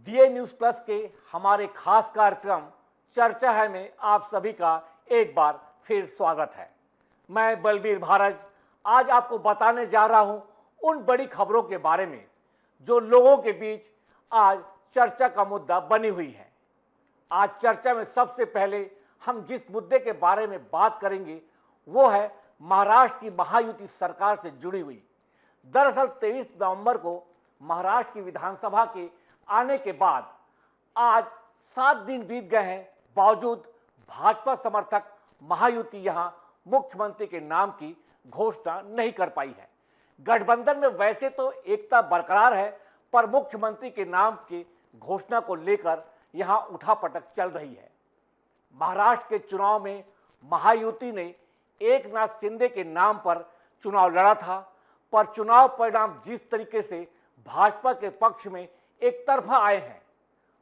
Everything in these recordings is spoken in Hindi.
डीए न्यूज प्लस के हमारे खास कार्यक्रम चर्चा है में आप सभी का एक बार फिर स्वागत है। मैं बलबीर भारज आज आपको बताने जा रहा हूं उन बड़ी खबरों के बारे में जो लोगों के बीच आज चर्चा का मुद्दा बनी हुई है। आज चर्चा में सबसे पहले हम जिस मुद्दे के बारे में बात करेंगे वो है महाराष्ट्र की महायुति सरकार से जुड़ी हुई। दरअसल 23 नवंबर को महाराष्ट्र की विधानसभा के आने के बाद आज 7 दिन बीत गए हैं, बावजूद भाजपा समर्थक महायुति यहां मुख्यमंत्री के नाम की घोषणा नहीं कर पाई है। गठबंधन में वैसे तो एकता बरकरार है, पर मुख्यमंत्री के नाम की घोषणा को लेकर यहां उठापटक चल रही है। महाराष्ट्र के चुनाव में महायुति ने एकनाथ शिंदे के नाम पर चुनाव लड़ा था, पर चुनाव परिणाम जिस तरीके से भाजपा के पक्ष में एक तरफा आए हैं,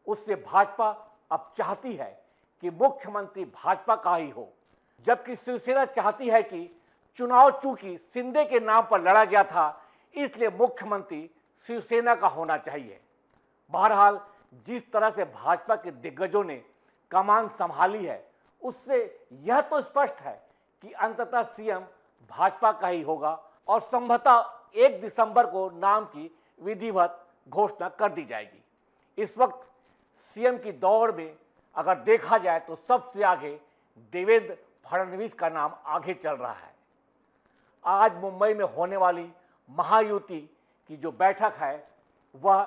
उससे भाजपा अब चाहती है कि मुख्यमंत्री भाजपा का ही हो, जबकि शिवसेना चाहती है कि चुनाव चूंकि शिंदे के नाम पर लड़ा गया था, इसलिए मुख्यमंत्री शिवसेना का होना चाहिए। बहरहाल जिस तरह से भाजपा के दिग्गजों ने कमान संभाली है, उससे यह तो स्पष्ट है कि अंततः सीएम भाजपा का ही होगा और संभवतः 1 दिसंबर को नाम की विधिवत घोषणा कर दी जाएगी। इस वक्त सीएम की दौड़ में अगर देखा जाए तो सबसे आगे देवेंद्र फडणवीस का नाम आगे चल रहा है। आज मुंबई में होने वाली महायुति की जो बैठक है वह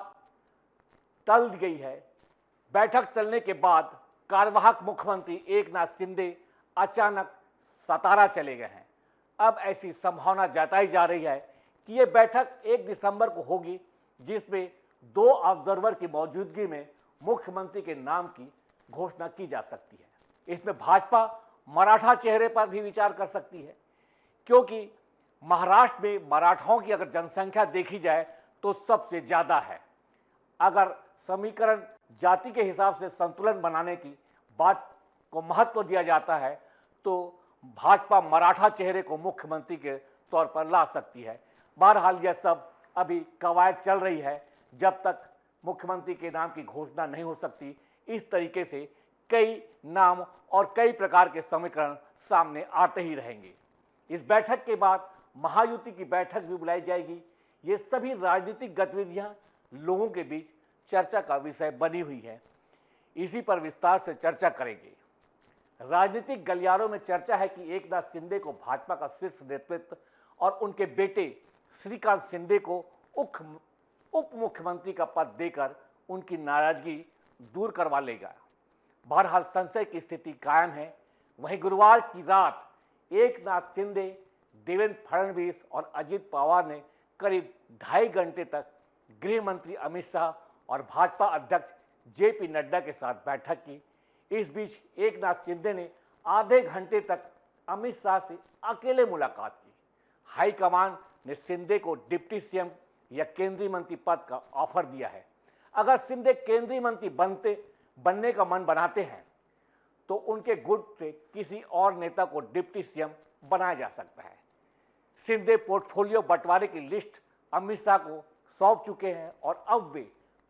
टल गई है। बैठक टलने के बाद कार्यवाहक मुख्यमंत्री एकनाथ शिंदे अचानक सतारा चले गए हैं। अब ऐसी संभावना जताई जा रही है कि यह बैठक 1 दिसंबर को होगी, जिसमें 2 ऑब्जर्वर की मौजूदगी में मुख्यमंत्री के नाम की घोषणा की जा सकती है। इसमें भाजपा मराठा चेहरे पर भी विचार कर सकती है, क्योंकि महाराष्ट्र में मराठाओं की अगर जनसंख्या देखी जाए तो सबसे ज़्यादा है। अगर समीकरण जाति के हिसाब से संतुलन बनाने की बात को महत्व दिया जाता है तो भाजपा मराठा चेहरे को मुख्यमंत्री के तौर पर ला सकती है। बहरहाल यह सब अभी कवायद चल रही है। जब तक मुख्यमंत्री के नाम की घोषणा नहीं हो सकती, इस तरीके से कई नाम और कई प्रकार के समीकरण सामने आते ही रहेंगे। इस बैठक के बाद महायुति की बैठक भी बुलाई जाएगी। ये सभी राजनीतिक गतिविधियां लोगों के बीच चर्चा का विषय बनी हुई है। इसी पर विस्तार से चर्चा करेंगे। राजनीतिक गलियारों में चर्चा है कि एकनाथ शिंदे को भाजपा का शीर्ष नेतृत्व और उनके बेटे श्रीकांत शिंदे को उप मुख्यमंत्री का पद देकर उनकी नाराजगी दूर करवा लेगा। बहरहाल संशय की स्थिति कायम है। वहीं गुरुवार की रात एकनाथ शिंदे, देवेंद्र फडणवीस और अजित पवार ने करीब 2.5 घंटे तक गृह मंत्री अमित शाह और भाजपा अध्यक्ष जेपी नड्डा के साथ बैठक की। इस बीच एकनाथ शिंदे ने आधे घंटे तक अमित शाह से अकेले मुलाकात की। हाईकमान ने शिंदे को डिप्टी सीएम या केंद्रीय मंत्री पद का ऑफर दिया है। अगर शिंदे केंद्रीय मंत्री बनने का मन बनाते हैं तो उनके गुट से किसी और नेता को डिप्टी सीएम बनाया जा सकता है। शिंदे पोर्टफोलियो बंटवारे की लिस्ट अमित शाह को सौंप चुके हैं और अब वे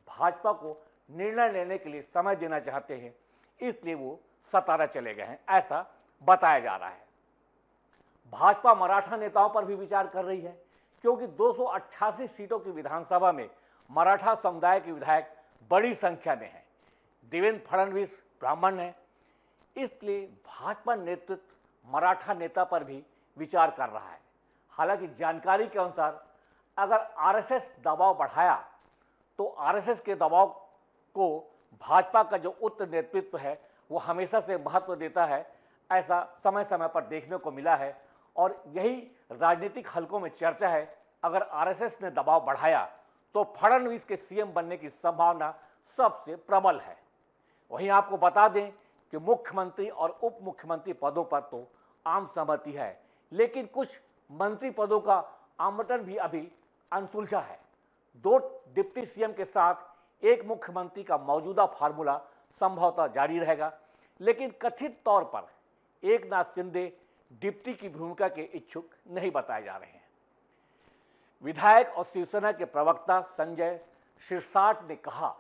भाजपा को निर्णय लेने के लिए समय देना चाहते हैं, इसलिए वो सतारा चले गए हैं, ऐसा बताया जा रहा है। भाजपा मराठा नेताओं पर भी विचार कर रही है, क्योंकि 288 सीटों की विधानसभा में मराठा समुदाय के विधायक बड़ी संख्या में हैं। देवेंद्र फडणवीस ब्राह्मण हैं, इसलिए भाजपा नेतृत्व मराठा नेता पर भी विचार कर रहा है। हालांकि जानकारी के अनुसार अगर आरएसएस दबाव बढ़ाया तो आरएसएस के दबाव को भाजपा का जो उच्च नेतृत्व है वो हमेशा से महत्व देता है, ऐसा समय समय पर देखने को मिला है। और यही राजनीतिक हलकों में चर्चा है। अगर आरएसएस ने दबाव बढ़ाया तो फडणवीस के सीएम बनने की संभावना सबसे प्रबल है। वहीं आपको बता दें कि मुख्यमंत्री और उप मुख्यमंत्री पदों पर तो आम सहमति है, लेकिन कुछ मंत्री पदों का आवंटन भी अभी अनसुलझा है। 2 डिप्टी सीएम के साथ एक मुख्यमंत्री का मौजूदा फार्मूला संभवतः जारी रहेगा, लेकिन कथित तौर पर एकनाथ शिंदे डिप्टी की भूमिका के इच्छुक नहीं बताए जा रहे हैं। विधायक और शिवसेना के प्रवक्ता संजय शिरसाट ने कहा,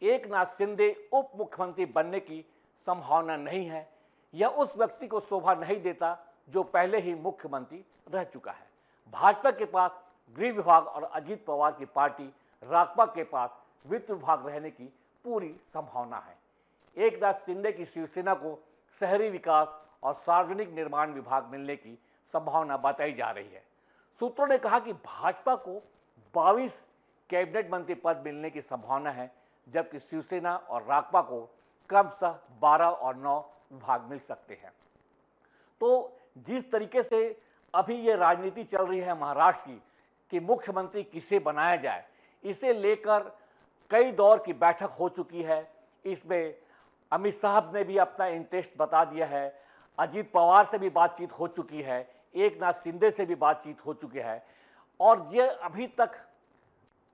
एकनाथ शिंदे उप मुख्यमंत्री बनने की संभावना नहीं है। यह उस व्यक्ति को शोभा नहीं देता जो पहले ही मुख्यमंत्री रह चुका है। भाजपा के पास गृह विभाग और अजीत पवार की पार्टी राकपा के पास वित्त विभाग रहने की पूरी संभावना है। एकनाथ शिंदे की शिवसेना को शहरी विकास और सार्वजनिक निर्माण विभाग मिलने की संभावना बताई जा रही है। सूत्रों ने कहा कि भाजपा को 22 कैबिनेट मंत्री पद मिलने की संभावना है, जबकि शिवसेना और राकपा को क्रमशः 12 और 9 विभाग मिल सकते हैं। तो जिस तरीके से अभी ये राजनीति चल रही है महाराष्ट्र की कि मुख्यमंत्री किसे बनाया जाए, इसे लेकर कई दौर की बैठक हो चुकी है। इसमें अमित शाह ने भी अपना इंटरेस्ट बता दिया है, अजीत पवार से भी बातचीत हो चुकी है, एकनाथ शिंदे से भी बातचीत हो चुकी है, और ये अभी तक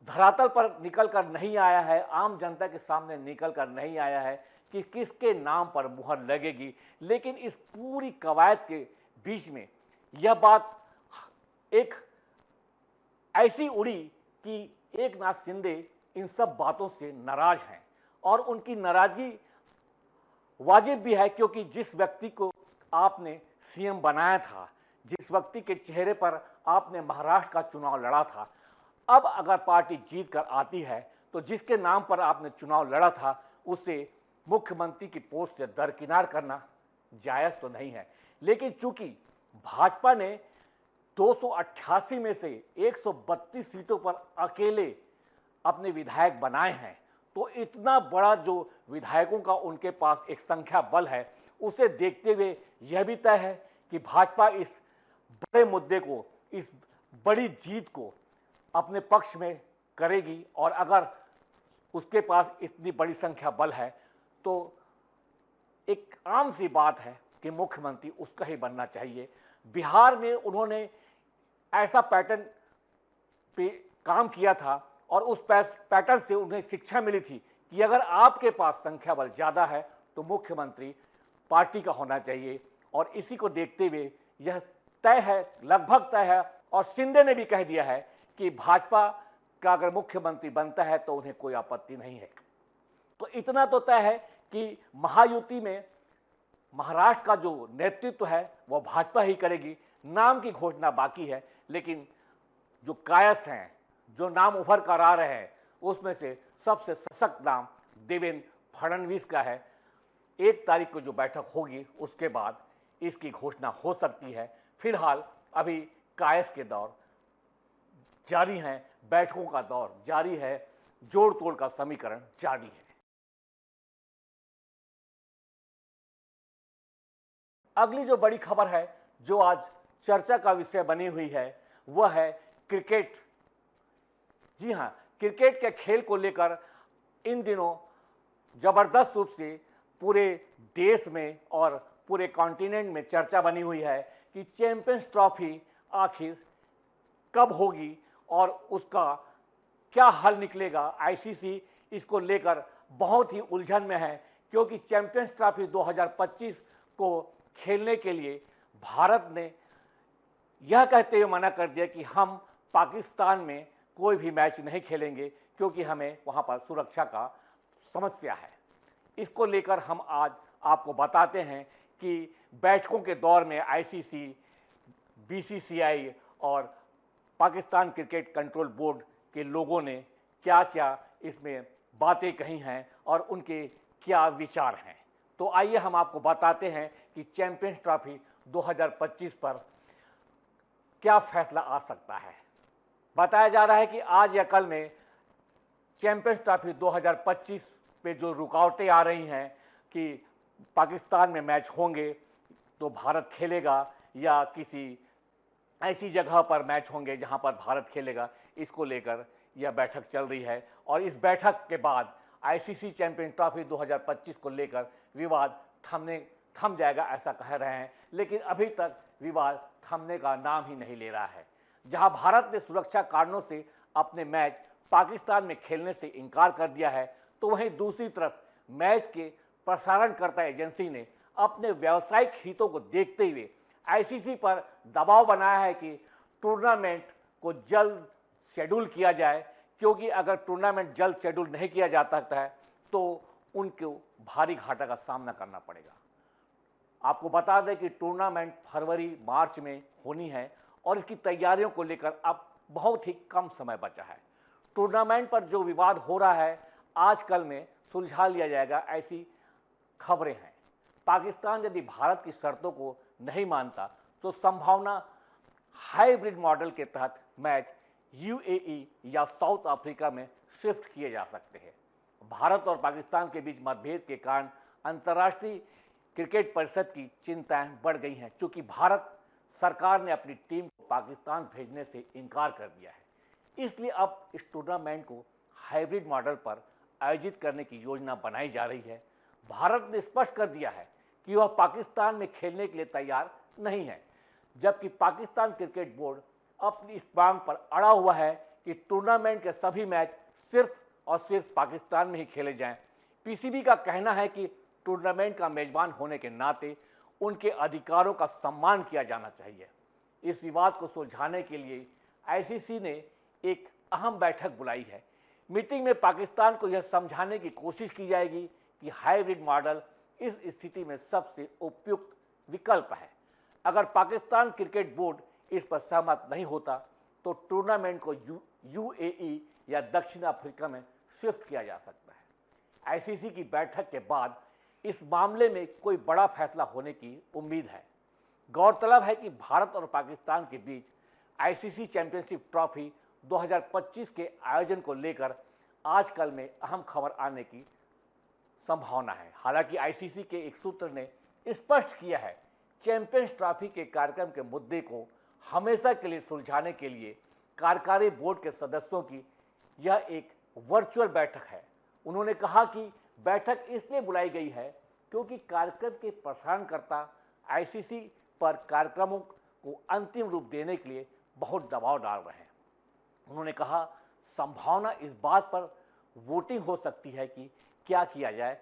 धरातल पर निकल कर नहीं आया है, आम जनता के सामने निकल कर नहीं आया है कि किसके नाम पर मुहर लगेगी। लेकिन इस पूरी कवायद के बीच में यह बात एक ऐसी उड़ी कि एकनाथ शिंदे इन सब बातों से नाराज हैं, और उनकी नाराजगी वाजिब भी है, क्योंकि जिस व्यक्ति को आपने सीएम बनाया था, जिस व्यक्ति के चेहरे पर आपने महाराष्ट्र का चुनाव लड़ा था, अब अगर पार्टी जीत कर आती है तो जिसके नाम पर आपने चुनाव लड़ा था उसे मुख्यमंत्री की पोस्ट से दरकिनार करना जायज़ तो नहीं है। लेकिन चूंकि भाजपा ने 288 में से 132 सीटों पर अकेले अपने विधायक बनाए हैं, तो इतना बड़ा जो विधायकों का उनके पास एक संख्या बल है, उसे देखते हुए यह भी तय है कि भाजपा इस बड़े मुद्दे को, इस बड़ी जीत को अपने पक्ष में करेगी। और अगर उसके पास इतनी बड़ी संख्या बल है तो एक आम सी बात है कि मुख्यमंत्री उसका ही बनना चाहिए। बिहार में उन्होंने ऐसा पैटर्न पे काम किया था और उस पैटर्न से उन्हें शिक्षा मिली थी कि अगर आपके पास संख्या बल ज़्यादा है तो मुख्यमंत्री पार्टी का होना चाहिए। और इसी को देखते हुए यह तय है, लगभग तय है, और शिंदे ने भी कह दिया है कि भाजपा का अगर मुख्यमंत्री बनता है तो उन्हें कोई आपत्ति नहीं है। तो इतना तो तय है कि महायुति में महाराष्ट्र का जो नेतृत्व है वह भाजपा ही करेगी। नाम की घोषणा बाकी है, लेकिन जो कायस्थ हैं, जो नाम उभर कर आ रहे हैं, उसमें से सबसे सशक्त नाम देवेंद्र फडणवीस का है। 1 तारीख को जो बैठक होगी उसके बाद इसकी घोषणा हो सकती है। फिलहाल अभी कायस्थ के दौर जारी हैं, बैठकों का दौर जारी है, जोड़ तोड़ का समीकरण जारी है। अगली जो बड़ी खबर है जो आज चर्चा का विषय बनी हुई है वह है क्रिकेट। जी हाँ, क्रिकेट के खेल को लेकर इन दिनों जबरदस्त रूप से पूरे देश में और पूरे कॉन्टिनेंट में चर्चा बनी हुई है कि चैंपियंस ट्रॉफी आखिर कब होगी और उसका क्या हल निकलेगा। आईसीसी इसको लेकर बहुत ही उलझन में है, क्योंकि चैंपियंस ट्रॉफी 2025 को खेलने के लिए भारत ने यह कहते हुए मना कर दिया कि हम पाकिस्तान में कोई भी मैच नहीं खेलेंगे, क्योंकि हमें वहां पर सुरक्षा का समस्या है। इसको लेकर हम आज आपको बताते हैं कि बैठकों के दौर में आईसीसी, बीसीसीआई और पाकिस्तान क्रिकेट कंट्रोल बोर्ड के लोगों ने क्या क्या इसमें बातें कही हैं और उनके क्या विचार हैं। तो आइए हम आपको बताते हैं कि चैंपियंस ट्रॉफी 2025 पर क्या फैसला आ सकता है। बताया जा रहा है कि आज या कल में चैंपियंस ट्रॉफी 2025 पे जो रुकावटें आ रही हैं कि पाकिस्तान में मैच होंगे तो भारत खेलेगा या किसी ऐसी जगह पर मैच होंगे जहां पर भारत खेलेगा, इसको लेकर यह बैठक चल रही है। और इस बैठक के बाद आईसीसी चैंपियन ट्रॉफी 2025 को लेकर विवाद थम जाएगा ऐसा कह रहे हैं, लेकिन अभी तक विवाद थमने का नाम ही नहीं ले रहा है। जहां भारत ने सुरक्षा कारणों से अपने मैच पाकिस्तान में खेलने से इनकार कर दिया है, तो वहीं दूसरी तरफ मैच के प्रसारणकर्ता एजेंसी ने अपने व्यावसायिक हितों को देखते हुए आईसीसी पर दबाव बनाया है कि टूर्नामेंट को जल्द शेड्यूल किया जाए, क्योंकि अगर टूर्नामेंट जल्द शेड्यूल नहीं किया जाता है तो उनको भारी घाटा का सामना करना पड़ेगा। आपको बता दें कि टूर्नामेंट फरवरी मार्च में होनी है और इसकी तैयारियों को लेकर अब बहुत ही कम समय बचा है। टूर्नामेंट पर जो विवाद हो रहा है आजकल में सुलझा लिया जाएगा, ऐसी खबरें हैं। पाकिस्तान यदि भारत की शर्तों को नहीं मानता तो संभावना हाइब्रिड मॉडल के तहत मैच यूएई या साउथ अफ्रीका में शिफ्ट किए जा सकते हैं। भारत और पाकिस्तान के बीच मतभेद के कारण अंतर्राष्ट्रीय क्रिकेट परिषद की चिंताएं बढ़ गई हैं, क्योंकि भारत सरकार ने अपनी टीम को पाकिस्तान भेजने से इनकार कर दिया है। इसलिए अब इस टूर्नामेंट को हाइब्रिड मॉडल पर आयोजित करने की योजना बनाई जा रही है। भारत ने स्पष्ट कर दिया है कि वह पाकिस्तान में खेलने के लिए तैयार नहीं है, जबकि पाकिस्तान क्रिकेट बोर्ड अपनी इस मांग पर अड़ा हुआ है कि टूर्नामेंट के सभी मैच सिर्फ और सिर्फ पाकिस्तान में ही खेले जाएं। पीसीबी का कहना है कि टूर्नामेंट का मेजबान होने के नाते उनके अधिकारों का सम्मान किया जाना चाहिए। इस विवाद को सुलझाने के लिए आईसीसी ने एक अहम बैठक बुलाई है। मीटिंग में पाकिस्तान को यह समझाने की कोशिश की जाएगी कि हाइब्रिड मॉडल इस स्थिति में सबसे उपयुक्त विकल्प है। अगर पाकिस्तान क्रिकेट बोर्ड इस पर सहमत नहीं होता तो टूर्नामेंट को यूएई या दक्षिण अफ्रीका में शिफ्ट किया जा सकता है। आईसीसी की बैठक के बाद इस मामले में कोई बड़ा फैसला होने की उम्मीद है। गौरतलब है कि भारत और पाकिस्तान के बीच आईसीसी चैंपियनशिप ट्रॉफी 2025 के आयोजन को लेकर आजकल में अहम खबर आने की संभावना है। हालांकि आईसीसी के एक सूत्र ने स्पष्ट किया है, चैंपियंस ट्रॉफी के कार्यक्रम के मुद्दे को हमेशा के लिए सुलझाने के लिए कार्यकारी बोर्ड के सदस्यों की यह एक वर्चुअल बैठक है। उन्होंने कहा कि बैठक इसलिए बुलाई गई है क्योंकि कार्यक्रम के प्रसारणकर्ता आईसीसी पर कार्यक्रमों को अंतिम रूप देने के लिए बहुत दबाव डाल रहे हैं। उन्होंने कहा, संभावना इस बात पर वोटिंग हो सकती है कि क्या किया जाए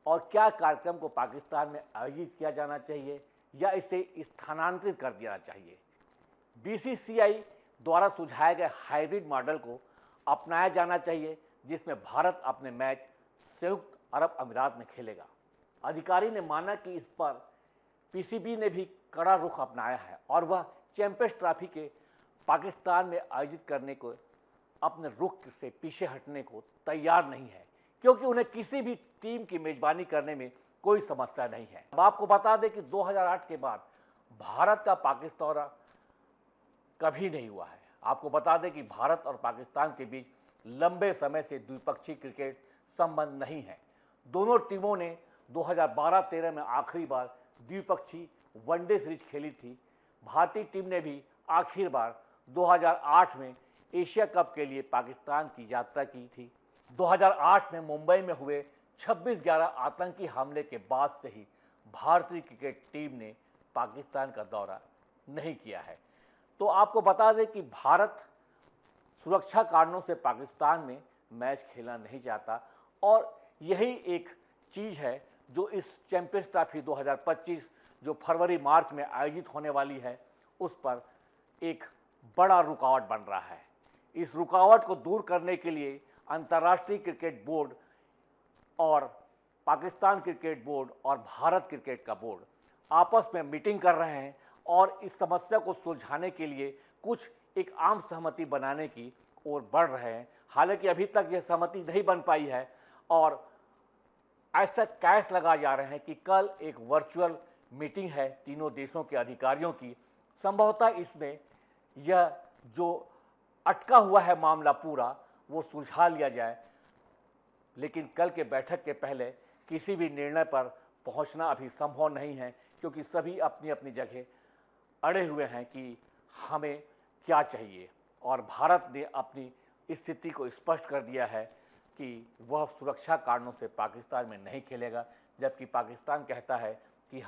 और क्या कार्यक्रम को पाकिस्तान में आयोजित किया जाना चाहिए या इसे स्थानांतरित कर दिया चाहिए। बीसीसीआई द्वारा सुझाए गए हाइब्रिड मॉडल को अपनाया जाना चाहिए, जिसमें भारत अपने मैच संयुक्त अरब अमीरात में खेलेगा। अधिकारी ने माना कि इस पर पीसीबी ने भी कड़ा रुख अपनाया है और वह चैंपियंस ट्रॉफी के पाकिस्तान में आयोजित करने को अपने रुख से पीछे हटने को तैयार नहीं है, क्योंकि उन्हें किसी भी टीम की मेजबानी करने में कोई समस्या नहीं है। अब आपको बता दें कि 2008 के बाद भारत का पाकिस्तान दौरा कभी नहीं हुआ है। आपको बता दें कि भारत और पाकिस्तान के बीच लंबे समय से द्विपक्षीय क्रिकेट संबंध नहीं है। दोनों टीमों ने 2012-13 में आखिरी बार द्विपक्षीय वनडे सीरीज खेली थी। भारतीय टीम ने भी आखिर बार 2008 में एशिया कप के लिए पाकिस्तान की यात्रा की थी। 2008 में मुंबई में हुए 26/11 आतंकी हमले के बाद से ही भारतीय क्रिकेट टीम ने पाकिस्तान का दौरा नहीं किया है। तो आपको बता दें कि भारत सुरक्षा कारणों से पाकिस्तान में मैच खेलना नहीं चाहता और यही एक चीज़ है जो इस चैंपियंस ट्रॉफी 2025 जो फरवरी मार्च में आयोजित होने वाली है उस पर एक बड़ा रुकावट बन रहा है। इस रुकावट को दूर करने के लिए अंतर्राष्ट्रीय क्रिकेट बोर्ड और पाकिस्तान क्रिकेट बोर्ड और भारत क्रिकेट का बोर्ड आपस में मीटिंग कर रहे हैं और इस समस्या को सुलझाने के लिए कुछ एक आम सहमति बनाने की ओर बढ़ रहे हैं। हालांकि अभी तक यह सहमति नहीं बन पाई है और ऐसा कैश लगा जा रहे हैं कि कल एक वर्चुअल मीटिंग है तीनों देशों के अधिकारियों की। संभवतः इसमें यह जो अटका हुआ है मामला पूरा वो सुलझा लिया जाए, लेकिन कल के बैठक के पहले किसी भी निर्णय पर पहुंचना अभी संभव नहीं है, क्योंकि सभी अपनी अपनी जगह अड़े हुए हैं कि हमें क्या चाहिए। और भारत ने अपनी स्थिति को स्पष्ट कर दिया है कि वह सुरक्षा कारणों से पाकिस्तान में नहीं खेलेगा, जबकि पाकिस्तान कहता है कि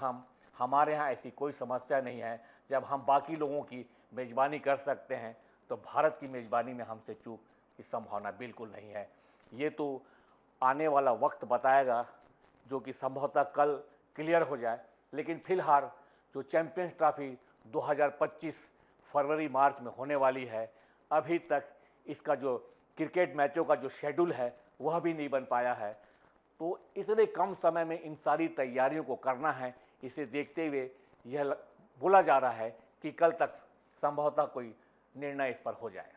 हमारे यहाँ ऐसी कोई समस्या नहीं है, जब हम बाकी लोगों की मेज़बानी कर सकते हैं तो भारत की मेज़बानी में हमसे चूक की संभावना बिल्कुल नहीं है। ये तो आने वाला वक्त बताएगा, जो कि संभवतः कल क्लियर हो जाए। लेकिन फिलहाल जो चैंपियंस ट्रॉफी 2025 फरवरी मार्च में होने वाली है, अभी तक इसका जो क्रिकेट मैचों का जो शेड्यूल है वह भी नहीं बन पाया है। तो इतने कम समय में इन सारी तैयारियों को करना है, इसे देखते हुए यह बोला जा रहा है कि कल तक संभवतः कोई निर्णय इस पर हो जाए।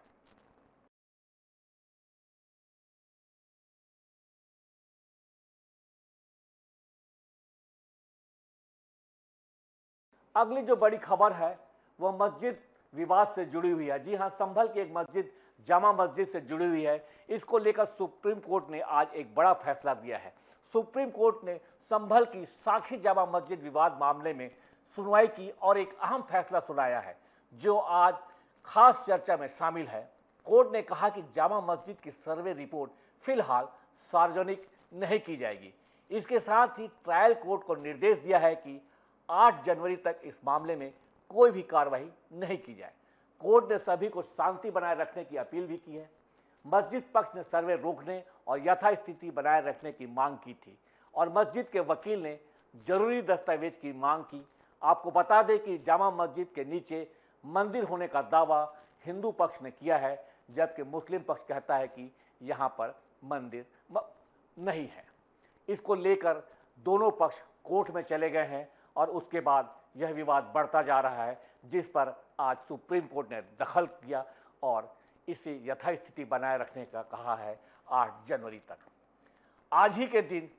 अगली जो बड़ी खबर है वह मस्जिद विवाद से जुड़ी हुई है। जी हां, संभल की एक मस्जिद जामा मस्जिद से जुड़ी हुई है। इसको लेकर सुप्रीम कोर्ट ने आज एक बड़ा फैसला दिया है। सुप्रीम कोर्ट ने संभल की साखी जामा मस्जिद विवाद मामले में सुनवाई की और एक अहम फैसला सुनाया है जो आज खास चर्चा में शामिल है। कोर्ट ने कहा कि जामा मस्जिद की सर्वे रिपोर्ट फिलहाल सार्वजनिक नहीं की जाएगी। इसके साथ ही ट्रायल कोर्ट को निर्देश दिया है कि 8 जनवरी तक इस मामले में कोई भी कार्रवाई नहीं की जाए। कोर्ट ने सभी को शांति बनाए रखने की अपील भी की है। मस्जिद पक्ष ने सर्वे रोकने और यथास्थिति बनाए रखने की मांग की थी और मस्जिद के वकील ने जरूरी दस्तावेज की मांग की। आपको बता दें कि जामा मस्जिद के नीचे मंदिर होने का दावा हिंदू पक्ष ने किया है, जबकि मुस्लिम पक्ष कहता है कि यहाँ पर मंदिर नहीं है। इसको लेकर दोनों पक्ष कोर्ट में चले गए हैं और उसके बाद यह विवाद बढ़ता जा रहा है, जिस पर आज सुप्रीम कोर्ट ने दखल किया और इसे यथास्थिति बनाए रखने का कहा है 8 जनवरी तक। आज ही के दिन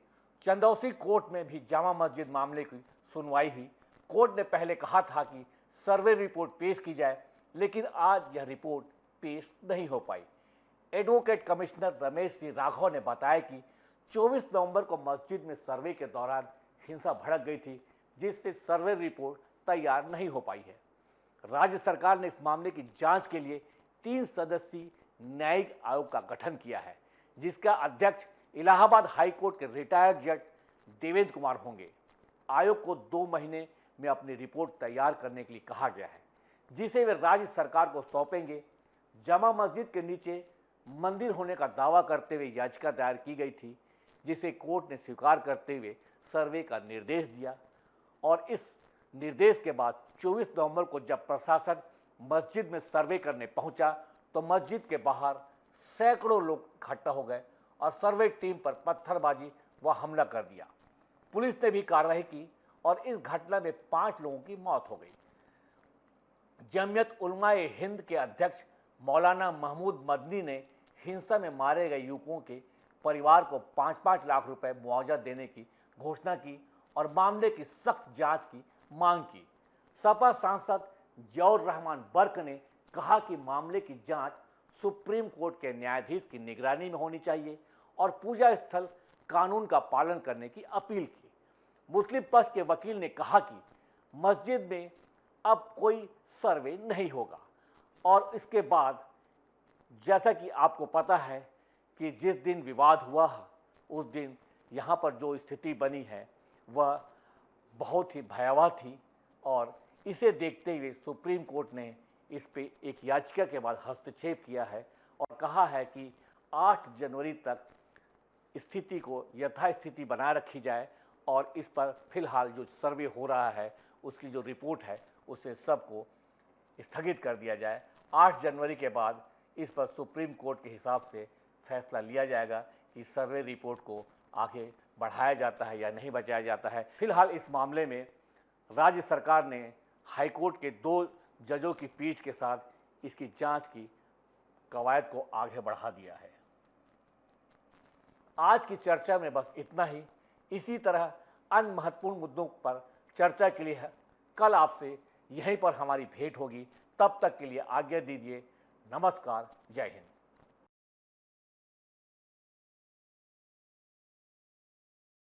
चंदौसी कोर्ट में भी जामा मस्जिद मामले की सुनवाई हुई। कोर्ट ने पहले कहा था कि सर्वे रिपोर्ट पेश की जाए, लेकिन आज यह रिपोर्ट पेश नहीं हो पाई। एडवोकेट कमिश्नर रमेश सिंह राघव ने बताया कि 24 नवंबर को मस्जिद में सर्वे के दौरान हिंसा भड़क गई थी, जिससे सर्वे रिपोर्ट तैयार नहीं हो पाई है। राज्य सरकार ने इस मामले की जांच के लिए 3 सदस्यीय न्यायिक आयोग का गठन किया है, जिसका अध्यक्ष इलाहाबाद हाई कोर्ट के रिटायर्ड जज देवेंद्र कुमार होंगे। आयोग को 2 महीने में अपनी रिपोर्ट तैयार करने के लिए कहा गया है, जिसे वे राज्य सरकार को सौंपेंगे। जामा मस्जिद के नीचे मंदिर होने का दावा करते हुए याचिका दायर की गई थी, जिसे कोर्ट ने स्वीकार करते हुए सर्वे का निर्देश दिया और इस निर्देश के बाद 24 नवंबर को जब प्रशासन मस्जिद में सर्वे करने पहुंचा तो मस्जिद के बाहर सैकड़ों लोग इकट्ठा हो गए और सर्वे टीम पर पत्थरबाजी व हमला कर दिया। पुलिस ने भी कार्रवाई की और इस घटना में 5 लोगों की मौत हो गई। जमीयत उलमा-ए हिंद के अध्यक्ष मौलाना महमूद मदनी ने हिंसा में मारे गए युवकों के परिवार को 5-5 लाख रुपए मुआवजा देने की घोषणा की और मामले की सख्त जांच की मांग की। सपा सांसद जियाउर रहमान बर्क ने कहा कि मामले की जांच सुप्रीम कोर्ट के न्यायाधीश की निगरानी में होनी चाहिए और पूजा स्थल कानून का पालन करने की अपील की। मुस्लिम पक्ष के वकील ने कहा कि मस्जिद में अब कोई सर्वे नहीं होगा और इसके बाद जैसा कि आपको पता है कि जिस दिन विवाद हुआ उस दिन यहाँ पर जो स्थिति बनी है वह बहुत ही भयावह थी और इसे देखते हुए सुप्रीम कोर्ट ने इस पे एक याचिका के बाद हस्तक्षेप किया है और कहा है कि 8 जनवरी तक स्थिति को यथास्थिति बनाए रखी जाए और इस पर फिलहाल जो सर्वे हो रहा है उसकी जो रिपोर्ट है उसे सबको स्थगित कर दिया जाए। 8 जनवरी के बाद इस पर सुप्रीम कोर्ट के हिसाब से फैसला लिया जाएगा कि सर्वे रिपोर्ट को आगे बढ़ाया जाता है या नहीं बढ़ाया जाता है। फिलहाल इस मामले में राज्य सरकार ने हाईकोर्ट के 2 जजों की पीठ के साथ इसकी जांच की कवायद को आगे बढ़ा दिया है। आज की चर्चा में बस इतना ही। इसी तरह अन्य महत्वपूर्ण मुद्दों पर चर्चा के लिए कल आपसे यहीं पर हमारी भेंट होगी। तब तक के लिए आज्ञा दीजिए। नमस्कार, जय हिंद।